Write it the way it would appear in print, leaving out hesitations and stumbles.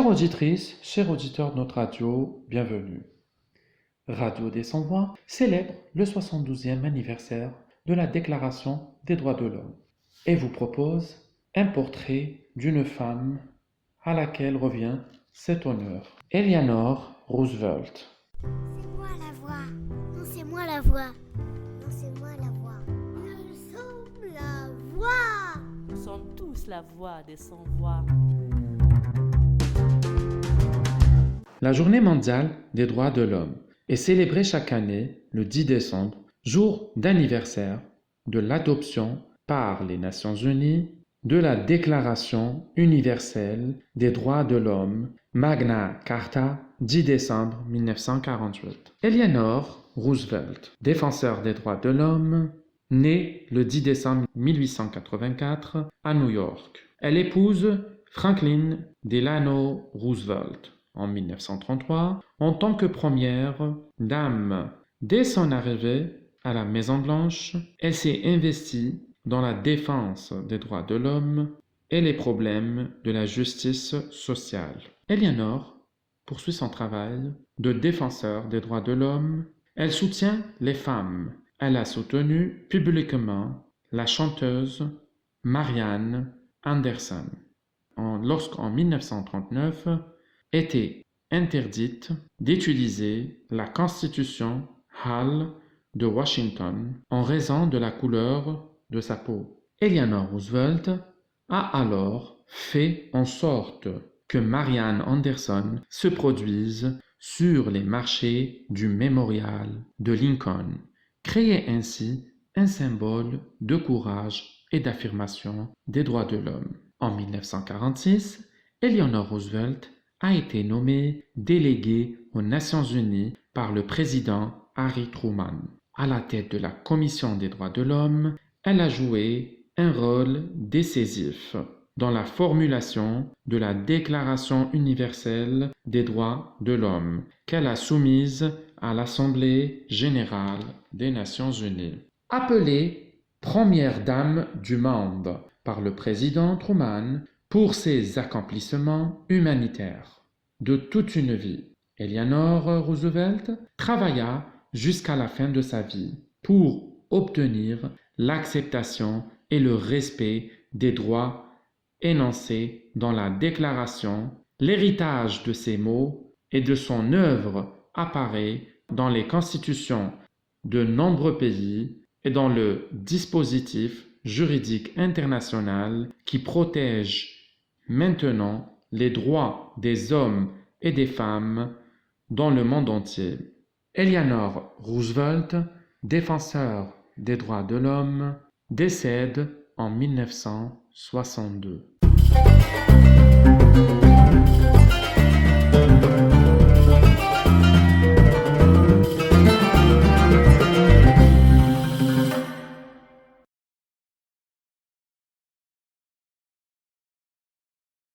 Chères auditrices, chers auditeurs de notre radio, bienvenue. Radio des Sans-Voix célèbre le 72e anniversaire de la Déclaration des droits de l'homme et vous propose un portrait d'une femme à laquelle revient cet honneur. Eleanor Roosevelt. C'est moi la voix. Non, c'est moi la voix. Non, c'est moi la voix. Nous sommes la voix. Nous sommes tous la voix des sans-voix. La Journée mondiale des droits de l'homme est célébrée chaque année le 10 décembre, jour d'anniversaire de l'adoption par les Nations Unies de la Déclaration universelle des droits de l'homme, Magna Carta, 10 décembre 1948. Eleanor Roosevelt, défenseur des droits de l'homme, née le 10 décembre 1884 à New York. Elle épouse Franklin Delano Roosevelt en 1933 en tant que première dame. Dès son arrivée à la Maison-Blanche, elle s'est investie dans la défense des droits de l'homme et les problèmes de la justice sociale. Eleanor poursuit son travail de défenseur des droits de l'homme. Elle soutient les femmes. Elle a soutenu publiquement la chanteuse Marianne Anderson lorsqu'en 1939 était interdite d'utiliser la Constitution Hall de Washington en raison de la couleur de sa peau. Eleanor Roosevelt a alors fait en sorte que Marianne Anderson se produise sur les marchés du mémorial de Lincoln, créer ainsi un symbole de courage et d'affirmation des droits de l'homme. En 1946, Eleanor Roosevelt a été nommée déléguée aux Nations Unies par le président Harry Truman. À la tête de la Commission des droits de l'homme, elle a joué un rôle décisif dans la formulation de la Déclaration universelle des droits de l'homme qu'elle a soumise à l'Assemblée générale des Nations unies. Appelée première dame du monde par le président Truman pour ses accomplissements humanitaires de toute une vie, Eleanor Roosevelt travailla jusqu'à la fin de sa vie pour obtenir l'acceptation et le respect des droits énoncés dans la Déclaration. L'héritage de ces mots et de son œuvre apparaît dans les constitutions de nombreux pays et dans le dispositif juridique international qui protège maintenant les droits des hommes et des femmes dans le monde entier. Eleanor Roosevelt, défenseur des droits de l'homme, décède en 1962.